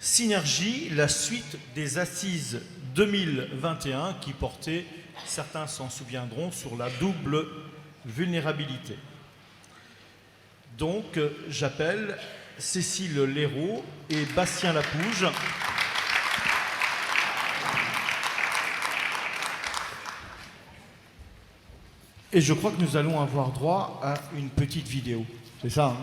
Synergie, la suite des assises 2021 qui portait, certains s'en souviendront, sur la double vulnérabilité. Donc, j'appelle Cécile Léraud et Bastien Lapouge. Et je crois que nous allons avoir droit à une petite vidéo. C'est ça, hein ?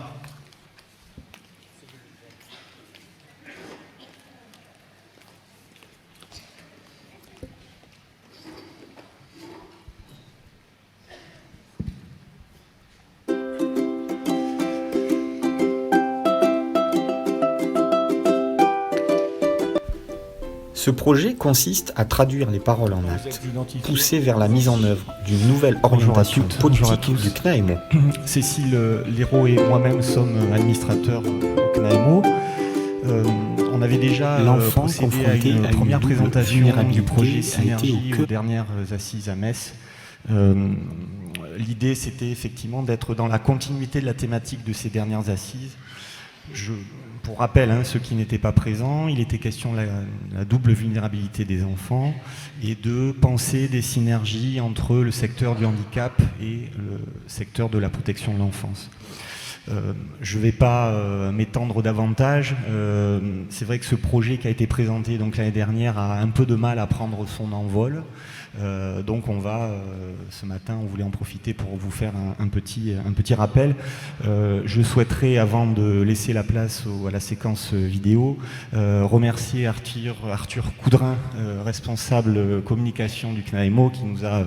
Ce projet consiste à traduire les paroles en actes, pousser vers la mise en œuvre d'une nouvelle orientation politique du CNAEMO. Cécile Léraud et moi-même sommes administrateurs au CNAEMO. On avait déjà procédé à une première présentation du projet Synergie aux dernières assises à Metz. L'idée, c'était effectivement d'être dans la continuité de la thématique de ces dernières assises. Pour rappel, ceux qui n'étaient pas présents, il était question de la double vulnérabilité des enfants et de penser des synergies entre le secteur du handicap et le secteur de la protection de l'enfance. Je ne vais pas m'étendre davantage. C'est vrai que ce projet qui a été présenté donc l'année dernière a un peu de mal à prendre son envol. Donc ce matin, on voulait en profiter pour vous faire un petit rappel. Je souhaiterais, avant de laisser la place à la séquence vidéo, remercier Arthur Coudrin, responsable communication du CNAEMO, qui nous a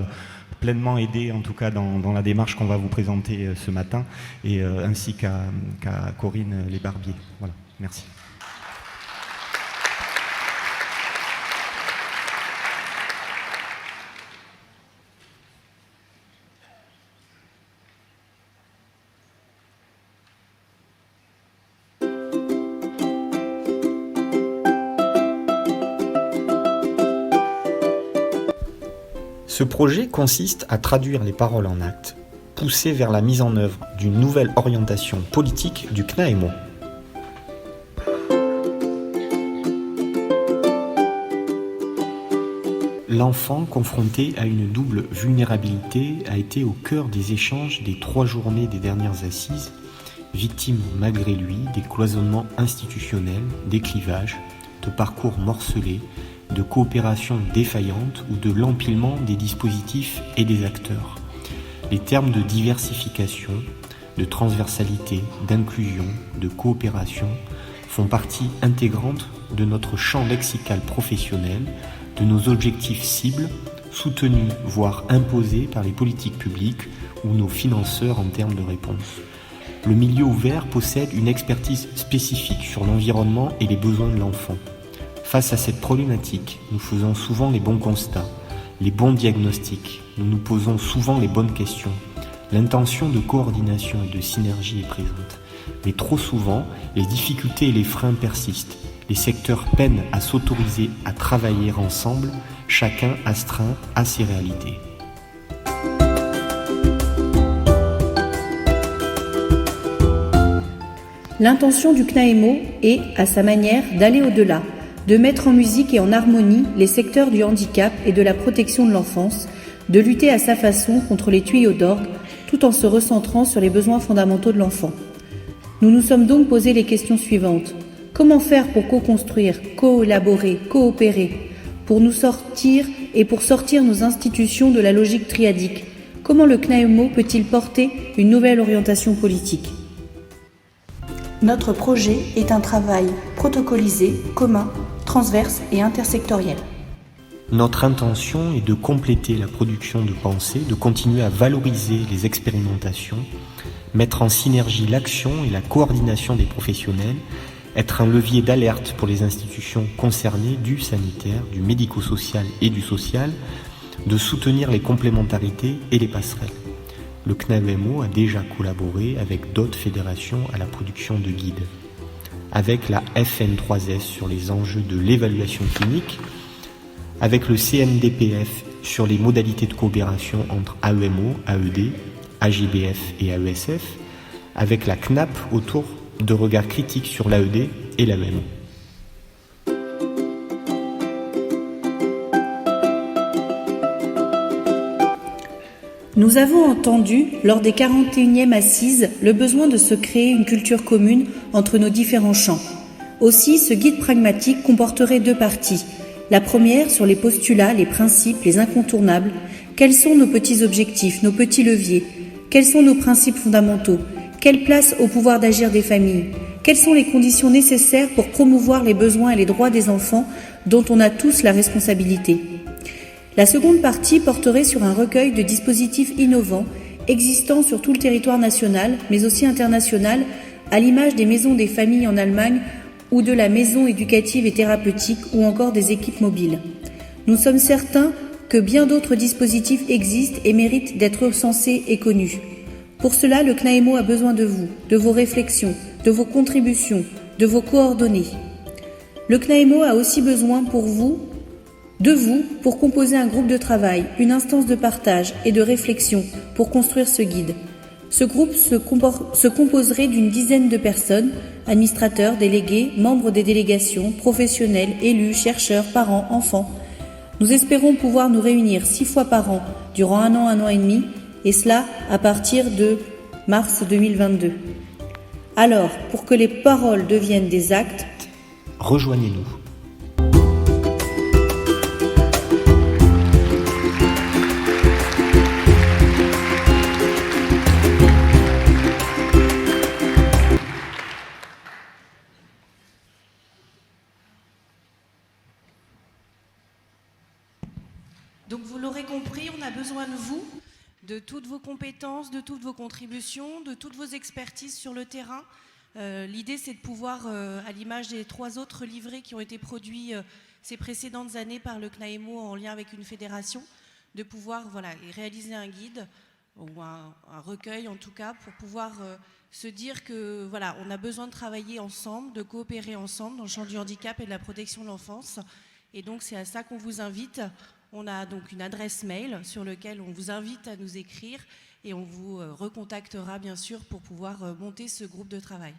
pleinement aidé, en tout cas dans la démarche qu'on va vous présenter ce matin, et ainsi qu'à Corinne Lesbarbier. Voilà, merci. Ce projet consiste à traduire les paroles en actes, pousser vers la mise en œuvre d'une nouvelle orientation politique du CNAEMO. L'enfant confronté à une double vulnérabilité a été au cœur des échanges des 3 journées des dernières assises, victime malgré lui des cloisonnements institutionnels, des clivages, de parcours morcelés, de coopération défaillante ou de l'empilement des dispositifs et des acteurs. Les termes de diversification, de transversalité, d'inclusion, de coopération font partie intégrante de notre champ lexical professionnel, de nos objectifs cibles, soutenus voire imposés par les politiques publiques ou nos financeurs en termes de réponse. Le milieu ouvert possède une expertise spécifique sur l'environnement et les besoins de l'enfant. Face à cette problématique, nous faisons souvent les bons constats, les bons diagnostics, nous nous posons souvent les bonnes questions. L'intention de coordination et de synergie est présente. Mais trop souvent, les difficultés et les freins persistent. Les secteurs peinent à s'autoriser à travailler ensemble, chacun astreint à ses réalités. L'intention du CNAEMO est, à sa manière, d'aller au-delà, de mettre en musique et en harmonie les secteurs du handicap et de la protection de l'enfance, de lutter à sa façon contre les tuyaux d'orgue, tout en se recentrant sur les besoins fondamentaux de l'enfant. Nous nous sommes donc posé les questions suivantes. Comment faire pour co-construire, collaborer, coopérer, pour nous sortir et pour sortir nos institutions de la logique triadique? Comment le CNAEMO peut-il porter une nouvelle orientation politique? Notre projet est un travail protocolisé, commun, transverse et intersectoriel. Notre intention est de compléter la production de pensée, de continuer à valoriser les expérimentations, mettre en synergie l'action et la coordination des professionnels, être un levier d'alerte pour les institutions concernées du sanitaire, du médico-social et du social, de soutenir les complémentarités et les passerelles. Le CNAEMO a déjà collaboré avec d'autres fédérations à la production de guides, avec la FN3S sur les enjeux de l'évaluation clinique, avec le CNDPF sur les modalités de coopération entre AEMO, AED, AGBF et AESF, avec la CNAP autour de regards critiques sur l'AED et l'AEMO. Nous avons entendu, lors des 41e assises, le besoin de se créer une culture commune entre nos différents champs. Aussi, ce guide pragmatique comporterait 2 parties. La première sur les postulats, les principes, les incontournables. Quels sont nos petits objectifs, nos petits leviers? Quels sont nos principes fondamentaux? Quelle place au pouvoir d'agir des familles? Quelles sont les conditions nécessaires pour promouvoir les besoins et les droits des enfants dont on a tous la responsabilité? La seconde partie porterait sur un recueil de dispositifs innovants existants sur tout le territoire national, mais aussi international, à l'image des maisons des familles en Allemagne ou de la maison éducative et thérapeutique ou encore des équipes mobiles. Nous sommes certains que bien d'autres dispositifs existent et méritent d'être recensés et connus. Pour cela, le CNAEMO a besoin de vous, de vos réflexions, de vos contributions, de vos coordonnées. Le CNAEMO a aussi besoin de vous, pour composer un groupe de travail, une instance de partage et de réflexion pour construire ce guide. Ce groupe se composerait d'une dizaine de personnes, administrateurs, délégués, membres des délégations, professionnels, élus, chercheurs, parents, enfants. Nous espérons pouvoir nous réunir 6 fois par an durant 1 an et demi, et cela à partir de mars 2022. Alors, pour que les paroles deviennent des actes, rejoignez-nous. Donc vous l'aurez compris, on a besoin de vous, de toutes vos compétences, de toutes vos contributions, de toutes vos expertises sur le terrain. L'idée, c'est de pouvoir, à l'image des 3 autres livrets qui ont été produits ces précédentes années par le CNAEMO en lien avec une fédération, de pouvoir réaliser un guide ou un recueil en tout cas pour pouvoir se dire que on a besoin de travailler ensemble, de coopérer ensemble dans le champ du handicap et de la protection de l'enfance. Et donc c'est à ça qu'on vous invite. On a donc une adresse mail sur laquelle on vous invite à nous écrire et on vous recontactera bien sûr pour pouvoir monter ce groupe de travail.